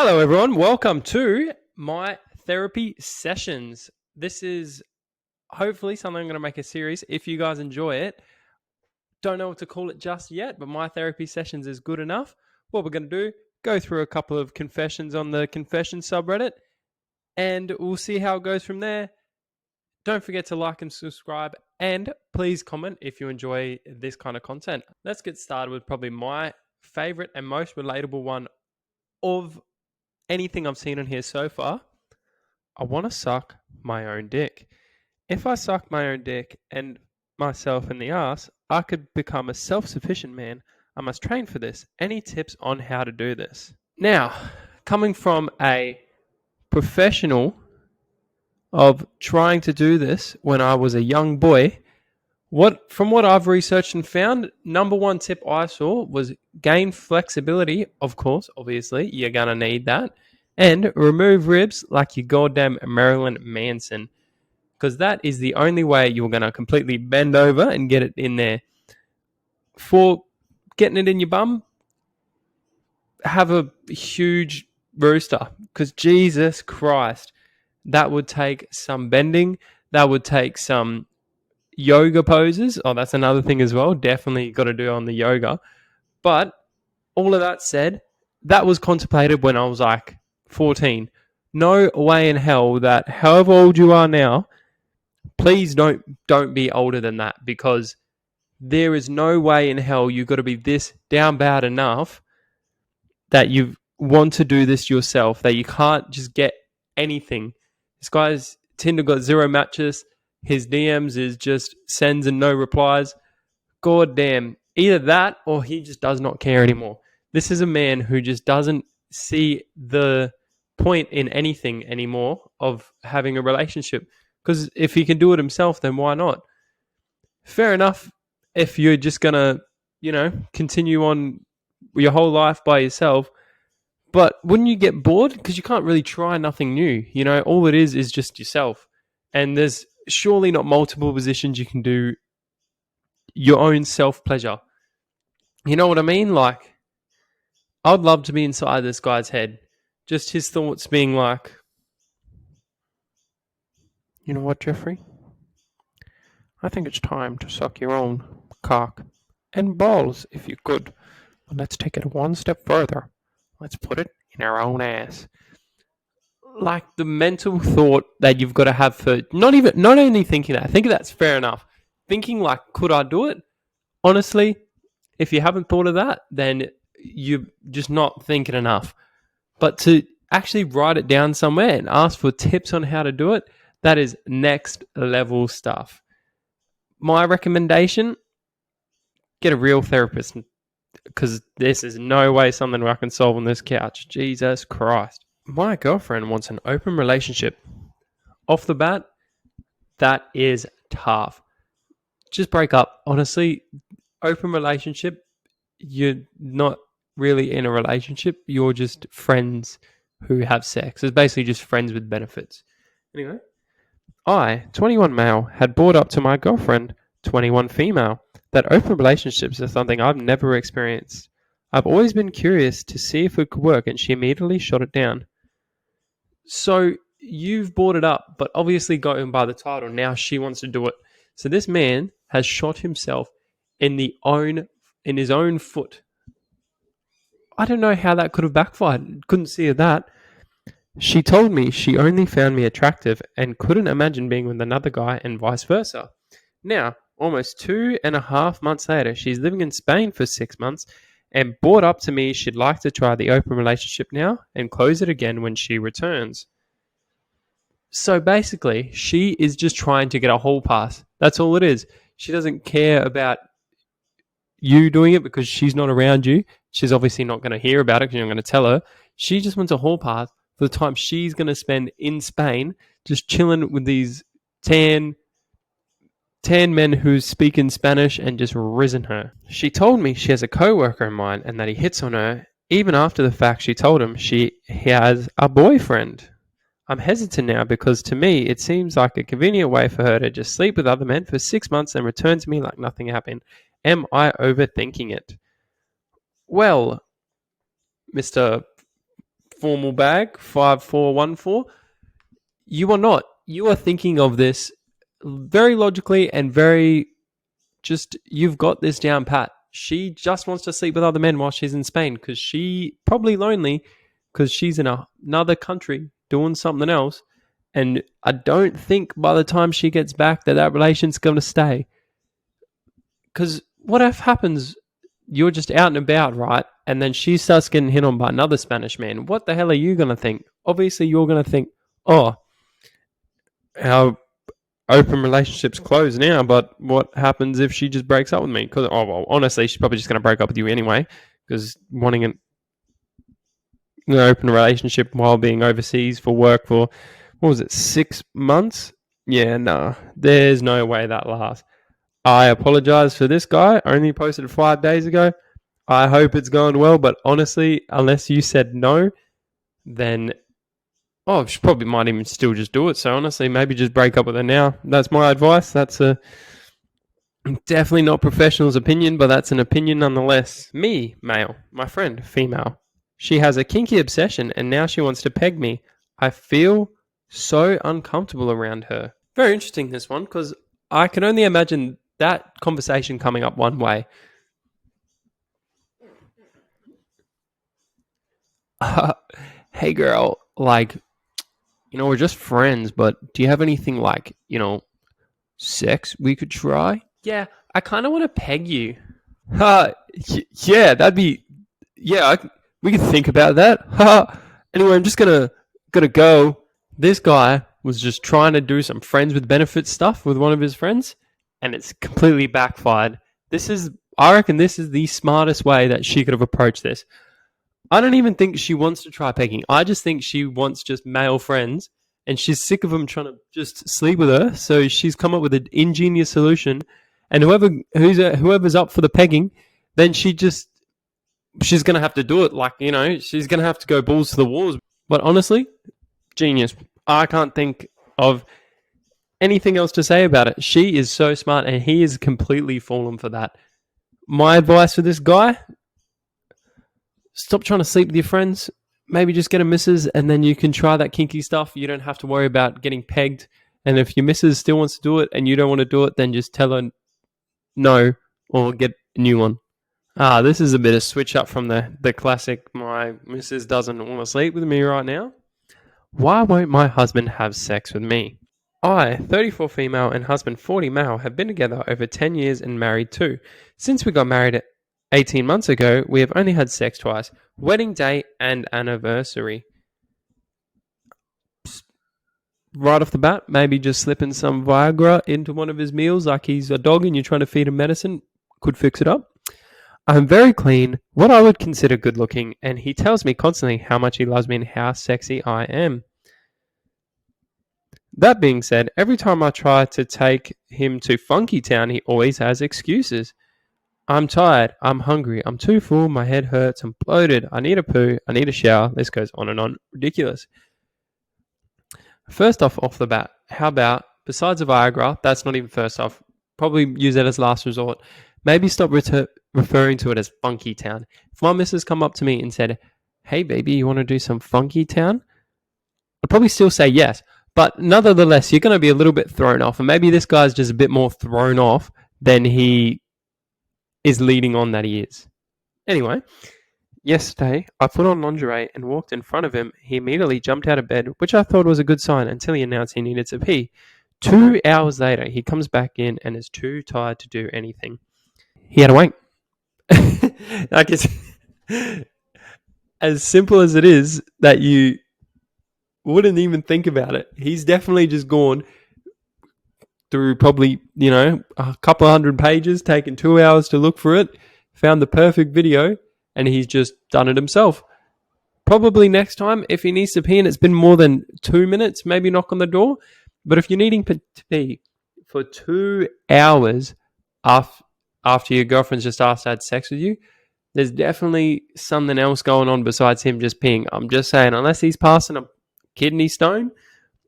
Hello, everyone. Welcome to my therapy sessions. This is hopefully something I'm going to make a series. If you guys enjoy it, don't know what to call it just yet, but my therapy sessions is good enough. What we're going to do, go through a couple of confessions on the confession subreddit, and we'll see how it goes from there. Don't forget to like and subscribe, and please comment if you enjoy this kind of content. Let's get started with probably my favorite and most relatable one of anything I've seen on here so far. I want to suck my own dick. If I suck my own dick and myself in the ass, I could become a self-sufficient man. I must train for this. Any tips on how to do this? Now, coming from a professional of trying to do this when I was a young boy, from what I've researched and found, number one tip I saw was gain flexibility. Of course, obviously, you're going to need that. And remove ribs like your goddamn Marilyn Manson. Because that is the only way you're going to completely bend over and get it in there. For getting it in your bum, have a huge rooster. Because Jesus Christ, that would take some bending. That would take some yoga poses. Oh, that's another thing as well. Definitely got to do on the yoga. But all of that said, that was contemplated when I was like 14. No way in hell that however old you are now, please don't be older than that, because there is no way in hell you've got to be this down bad enough that you want to do this yourself, that you can't just get anything. This guy's Tinder got 0 matches. His DMs is just sends and no replies. God damn. Either that or he just does not care anymore. This is a man who just doesn't see the point in anything anymore of having a relationship. Because if he can do it himself, then why not? Fair enough if you're just going to, continue on your whole life by yourself. But wouldn't you get bored? Because you can't really try nothing new. All it is just yourself. And there's surely not multiple positions you can do your own self-pleasure. You know what I mean? Like, I'd love to be inside this guy's head. Just his thoughts being like, you know what, Jeffrey? I think it's time to suck your own cock and balls if you could. But let's take it one step further. Let's put it in our own ass. Like the mental thought that you've got to have for not only thinking that, I think that's fair enough. Thinking like, could I do it? Honestly, if you haven't thought of that, then you're just not thinking enough. But to actually write it down somewhere and ask for tips on how to do it, that is next level stuff. My recommendation, get a real therapist, because this is no way something I can solve on this couch. Jesus Christ. My girlfriend wants an open relationship. Off the bat, that is tough. Just break up. Honestly, open relationship, you're not really in a relationship. You're just friends who have sex. It's basically just friends with benefits. Anyway, I, 21 male, had brought up to my girlfriend, 21 female, that open relationships are something I've never experienced. I've always been curious to see if it could work, and she immediately shot it down. So you've brought it up, but obviously going by the title, now she wants to do it. So this man has shot himself in his own foot. I don't know how that could have backfired. Couldn't see that. She told me she only found me attractive and couldn't imagine being with another guy, and vice versa. Now, almost 2.5 months later, she's living in Spain for 6 months and brought up to me she'd like to try the open relationship now and close it again when she returns. So basically, she is just trying to get a hall pass. That's all it is. She doesn't care about you doing it because she's not around you. She's obviously not going to hear about it because you're not going to tell her. She just wants a hall pass for the time she's going to spend in Spain just chilling with these tan men who speak in Spanish and just risen her. She told me she has a co-worker in mind and that he hits on her. Even after the fact, she told him he has a boyfriend. I'm hesitant now because to me, it seems like a convenient way for her to just sleep with other men for 6 months and return to me like nothing happened. Am I overthinking it? Well, Mr. formal bag, 5414. You are not. You are thinking of this very logically and very just, you've got this down pat. She just wants to sleep with other men while she's in Spain because she probably lonely because she's in another country doing something else. And I don't think by the time she gets back that relation's going to stay. Because what if happens, you're just out and about, right? And then she starts getting hit on by another Spanish man. What the hell are you going to think? Obviously, you're going to think, oh, our open relationship's closed now, but what happens if she just breaks up with me? Because, honestly, she's probably just going to break up with you anyway, because wanting an open relationship while being overseas for work for, 6 months? Yeah, no, there's no way that lasts. I apologize for this guy. Only posted 5 days ago. I hope it's going well, but honestly, unless you said no, then she probably might even still just do it. So honestly, maybe just break up with her now. That's my advice. That's definitely not professional's opinion, but that's an opinion nonetheless. Me, male. My friend, female. She has a kinky obsession and now she wants to peg me. I feel so uncomfortable around her. Very interesting, this one, because I can only imagine that conversation coming up one way. Hey girl, like, we're just friends, but do you have anything like, sex we could try? Yeah, I kind of want to peg you. Yeah, that'd be, we could think about that. Anyway, I'm just gonna go. This guy was just trying to do some friends with benefits stuff with one of his friends, and it's completely backfired. I reckon this is the smartest way that she could have approached this. I don't even think she wants to try pegging. I just think she wants just male friends, and she's sick of them trying to just sleep with her. So she's come up with an ingenious solution, and whoever's up for the pegging, then she's going to have to do it. Like, she's going to have to go balls to the walls. But honestly, genius. I can't think of anything else to say about it. She is so smart, and he is completely fallen for that. My advice for this guy: stop trying to sleep with your friends. Maybe just get a missus, and then you can try that kinky stuff. You don't have to worry about getting pegged. And if your missus still wants to do it and you don't want to do it, then just tell her no or get a new one. This is a bit of switch up from the classic, my missus doesn't want to sleep with me right now. Why won't my husband have sex with me? I, 34 female and husband 40 male, have been together over 10 years and married too. Since we got married 18 months ago, we have only had sex twice, wedding day and anniversary. Right off the bat, maybe just slipping some Viagra into one of his meals like he's a dog and you're trying to feed him medicine could fix it up. I'm very clean, what I would consider good looking, and he tells me constantly how much he loves me and how sexy I am. That being said, every time I try to take him to Funky Town, he always has excuses. I'm tired, I'm hungry, I'm too full, my head hurts, I'm bloated, I need a poo, I need a shower. This goes on and on. Ridiculous. First off the bat, how about, besides a Viagra, that's not even first off, probably use that as last resort. Maybe stop referring to it as Funky Town. If my missus come up to me and said, hey baby, you want to do some Funky Town? I'd probably still say yes. But nonetheless, you're going to be a little bit thrown off. And maybe this guy's just a bit more thrown off than he is leading on that he is. Anyway, yesterday, I put on lingerie and walked in front of him. He immediately jumped out of bed, which I thought was a good sign until he announced he needed to pee. 2 hours later, he comes back in and is too tired to do anything. He had a wank. I guess, as simple as it is that you wouldn't even think about it, he's definitely just gone through probably, a couple 100 pages, taken 2 hours to look for it, found the perfect video, and he's just done it himself. Probably next time, if he needs to pee and it's been more than 2 minutes, maybe knock on the door. But if you're needing to pee for 2 hours after your girlfriend's just asked to have sex with you, there's definitely something else going on besides him just peeing. I'm just saying, unless he's passing a kidney stone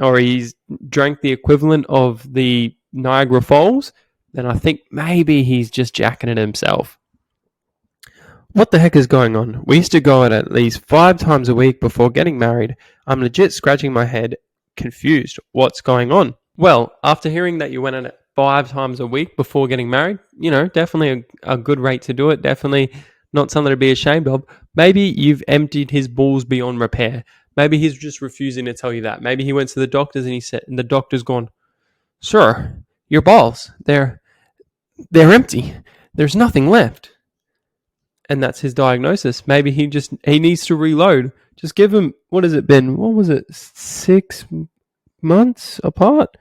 or he's drank the equivalent of the Niagara Falls, then I think maybe he's just jacking it himself. What the heck is going on? We used to go out at least 5 times a week before getting married. I'm legit scratching my head, confused. What's going on? Well, after hearing that you went out 5 times a week before getting married, definitely a good rate to do it. Definitely not something to be ashamed of. Maybe you've emptied his balls beyond repair. Maybe he's just refusing to tell you that. Maybe he went to the doctors and the doctor's gone, "Sir, your balls, they're empty. There's nothing left." And that's his diagnosis. Maybe he needs to reload. Just give him, what has it been? What was it? 6 months apart?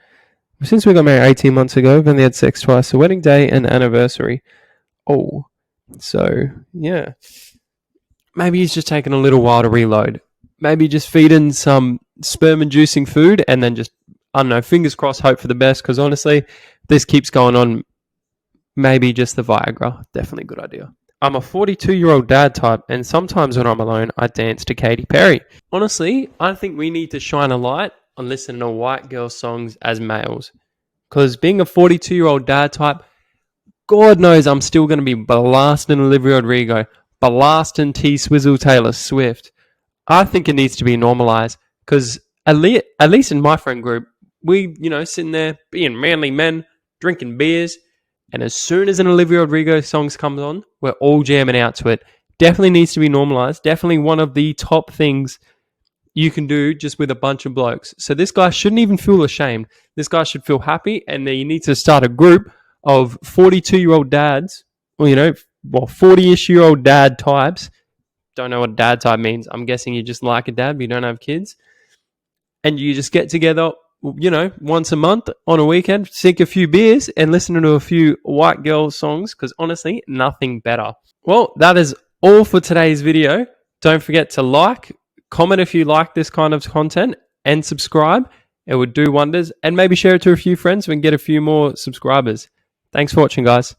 Since we got married 18 months ago, we've only had sex twice. A wedding day and anniversary. Oh, so yeah. Maybe he's just taking a little while to reload. Maybe just feed in some sperm-inducing food and then just, I don't know, fingers crossed, hope for the best. Because honestly, this keeps going on. Maybe just the Viagra. Definitely a good idea. I'm a 42-year-old dad type, and sometimes when I'm alone, I dance to Katy Perry. Honestly, I think we need to shine a light on listening to white girl songs as males. Because being a 42-year-old dad type, God knows I'm still going to be blasting Olivia Rodrigo, blasting T-Swizzle Taylor Swift. I think it needs to be normalized. Because at least in my friend group, we, sitting there being manly men, drinking beers. And as soon as an Olivia Rodrigo song comes on, we're all jamming out to it. Definitely needs to be normalized. Definitely one of the top things you can do just with a bunch of blokes. So this guy shouldn't even feel ashamed. This guy should feel happy. And then you need to start a group of 42-year-old dads, or, 40-ish-year-old dad types. Don't know what dad type means. I'm guessing you just like a dad, but you don't have kids. And you just get together, once a month on a weekend, sink a few beers and listen to a few white girl songs, because honestly, nothing better. Well, that is all for today's video. Don't forget to like, comment if you like this kind of content, and subscribe. It would do wonders. And maybe share it to a few friends so we can get a few more subscribers. Thanks for watching, guys.